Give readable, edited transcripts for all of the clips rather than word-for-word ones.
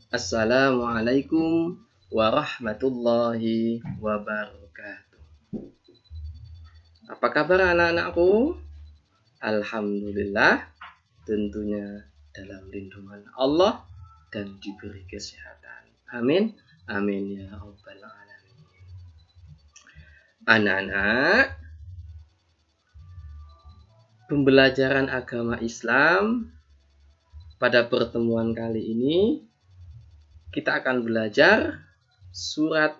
Assalamualaikum warahmatullahi wabarakatuh. Apa kabar anak-anakku? Alhamdulillah, tentunya dalam lindungan Allah dan diberi kesehatan. Amin. Amin ya rabbal alamin. Anak-anak, pembelajaran agama Islam pada pertemuan kali ini kita akan belajar surat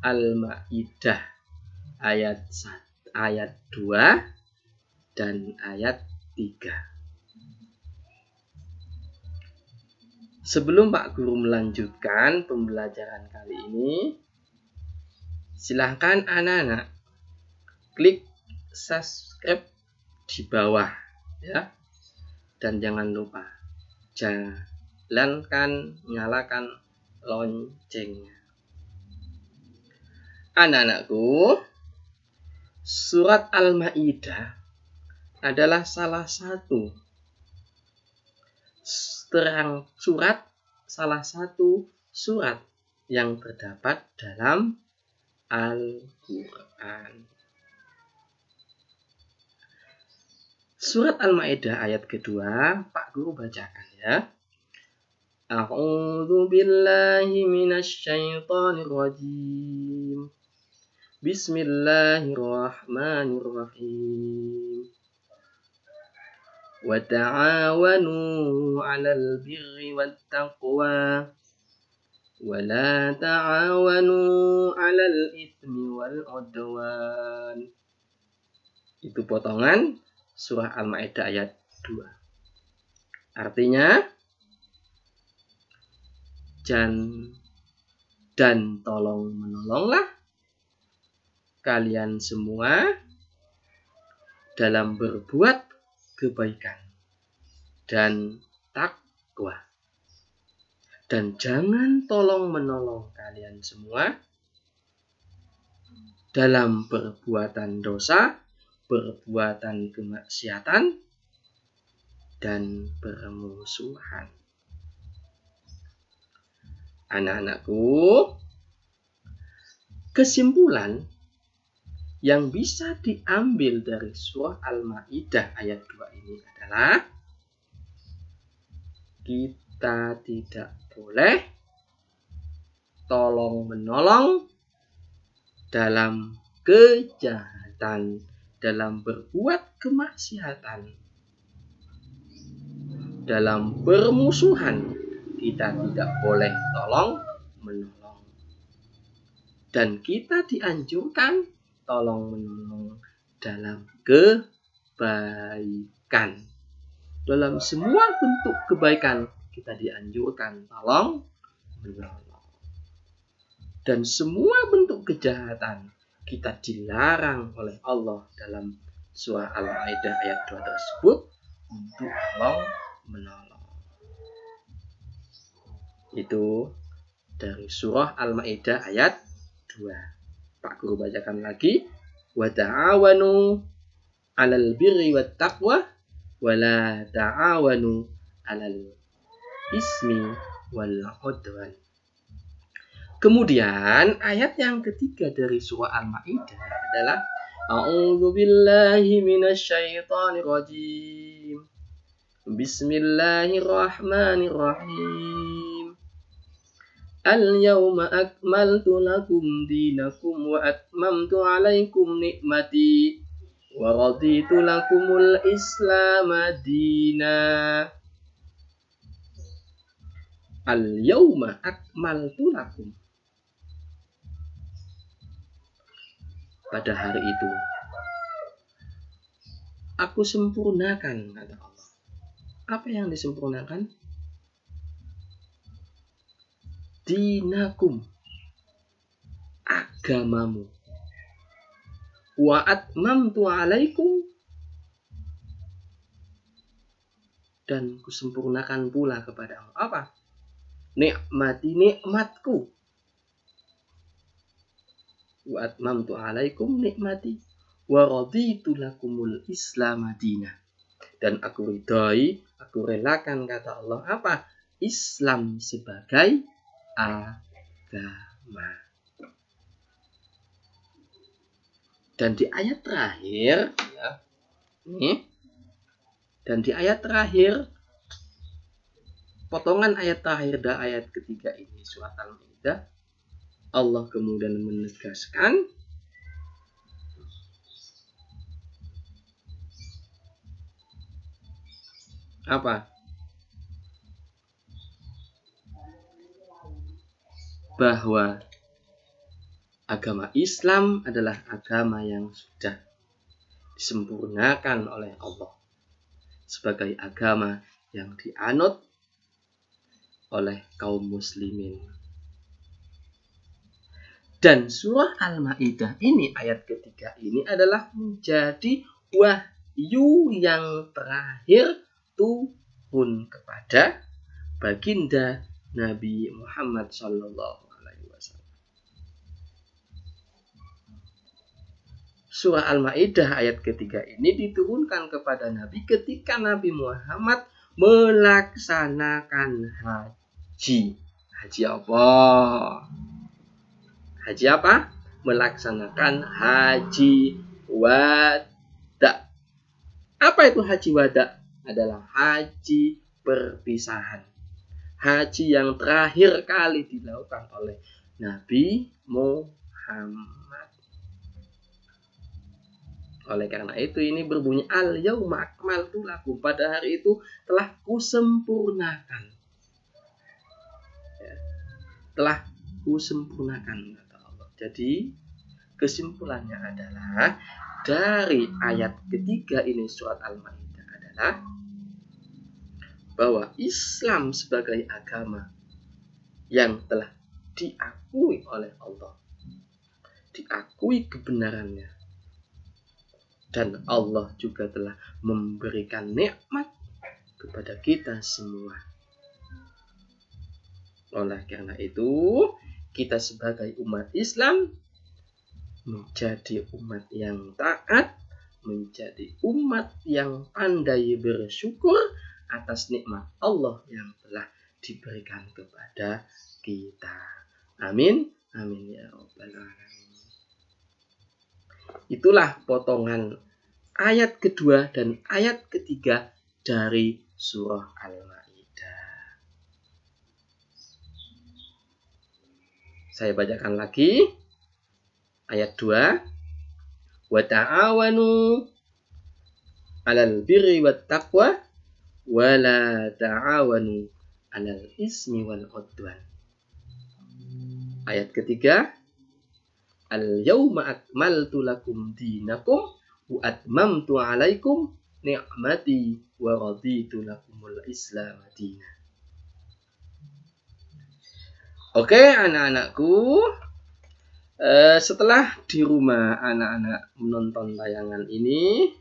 Al-Maidah ayat 2 dan ayat 3. Sebelum Pak Guru melanjutkan pembelajaran kali ini, silahkan anak-anak klik subscribe di bawah ya. Dan jangan lupa nyalakan loncengnya. Anak-anakku, surat Al-Maidah adalah salah satu surat yang terdapat dalam Al-Quran. Surat Al-Maidah ayat kedua, Pak Guru bacakan ya. A'udzu billahi minasyaitonir rajim. Bismillahirrahmanirrahim. Wa ta'awanu 'alal birri wat taqwa wa la ta'awanu 'alal itsmi wal 'udwan. Itu potongan surah Al-Maidah ayat 2. Artinya, dan tolong menolonglah kalian semua dalam berbuat kebaikan dan takwa. Dan jangan tolong menolong kalian semua dalam perbuatan dosa, perbuatan kemaksiatan, dan permusuhan. Anak-anakku, kesimpulan yang bisa diambil dari surah Al-Maidah ayat 2 ini adalah kita tidak boleh tolong-menolong dalam kejahatan, dalam berbuat kemaksiatan, dalam permusuhan. Kita tidak boleh tolong-menolong. Dan kita dianjurkan tolong-menolong dalam kebaikan. Dalam semua bentuk kebaikan kita dianjurkan tolong-menolong. Dan semua bentuk kejahatan kita dilarang oleh Allah dalam surah Al-Maidah ayat 2 tersebut untuk tolong-menolong. Itu dari surah Al-Maidah ayat 2. Pak Guru bacakan lagi. Wa ta'awanu 'alal birri wat taqwa wa la ta'awanu 'alal ismi wal 'udwan. Kemudian ayat yang ketiga dari surah Al-Maidah adalah A'udzu billahi minasyaitonir rajim. Bismillahirrahmanirrahim. Al-yawma akmaltu lakum dinakum wa atmamtu 'alaikum ni'mati wa raditu lakumul Islam dina. Al-yawma akmaltu lakum. Pada hari itu aku sempurnakan, kata Allah. Apa yang disempurnakan? Dinakum, agamamu. Wa atmamtu 'alaikum, dan kusempurnakan pula kepadamu. Apa? Nikmati, nikmatku. Wa atmamtu 'alaikum nikmati wa raditu lakumul Islam dina. Dan aku ridhoi, aku relakan, kata Allah, apa? Islam sebagai agama. Dan di ayat terakhir, ya, ini, dan di ayat terakhir, potongan ayat terakhir dan ayat ketiga ini surat Al-Maidah, Allah kemudian menegaskan apa? Bahwa agama Islam adalah agama yang sudah disempurnakan oleh Allah sebagai agama yang dianut oleh kaum muslimin. Dan surah Al-Maidah ini, ayat ketiga ini adalah menjadi wahyu yang terakhir turun kepada baginda Nabi Muhammad SAW. Surah Al-Maidah ayat ketiga ini diturunkan kepada Nabi ketika Nabi Muhammad melaksanakan haji. Haji apa? Haji apa? Melaksanakan haji wada. Apa itu haji wada? Adalah haji perpisahan. Haji yang terakhir kali dilakukan oleh Nabi Muhammad. Oleh karena itu ini berbunyi al-yauma akmaltu lakum, pada hari itu telah kusempurnakan. Ya, telah kusempurnakan kata Allah. Jadi kesimpulannya adalah dari ayat ketiga ini surat Al-Maidah adalah bahwa Islam sebagai agama yang telah diakui oleh Allah, diakui kebenarannya, dan Allah juga telah memberikan nikmat kepada kita semua. Oleh karena itu, kita sebagai umat Islam menjadi umat yang taat, menjadi umat yang pandai bersyukur atas nikmat Allah yang telah diberikan kepada kita. Amin. Amin ya rabbal alamin. Itulah potongan ayat kedua dan ayat ketiga dari surah Al-Maidah. Saya bacakan lagi ayat 2. Wa ta'awanu 'alal birri wat taqwa wa la ta'awanu 'alal ismi wal 'udwan. Ayat ketiga, al-yauma akmaltu lakum dinakum wa atmamtu 'alaikum ni'mati wa raditu lakumul Islam dinan. Oke, anak-anakku, setelah di rumah anak-anak menonton tayangan ini,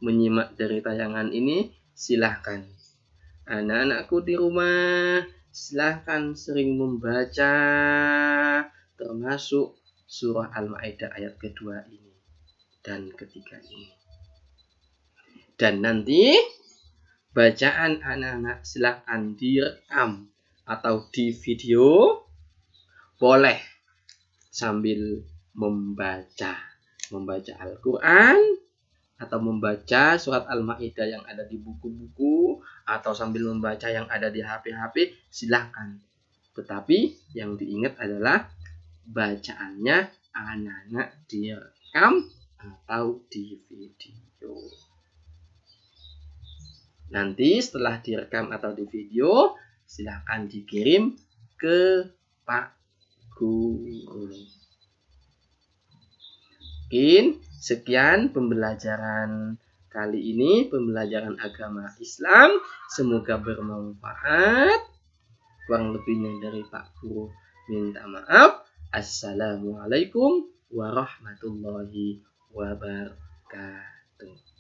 menyimak dari tayangan ini, silahkan anak-anakku di rumah silahkan sering membaca termasuk surah Al-Maidah ayat kedua ini dan ketiga ini. Dan nanti bacaan anak-anak silahkan direkam atau di video, boleh sambil membaca Al-Quran atau membaca surat Al-Maidah yang ada di buku-buku atau sambil membaca yang ada di HP-HP, silahkan. Tetapi yang diingat adalah bacaannya anak-anak direkam atau di video. Nanti setelah direkam atau di video, silahkan dikirim ke Pak Guru. Mungkin sekian pembelajaran kali ini, pembelajaran agama Islam. Semoga bermanfaat. Kurang lebihnya dari Pak Guru minta maaf. Assalamualaikum warahmatullahi wabarakatuh.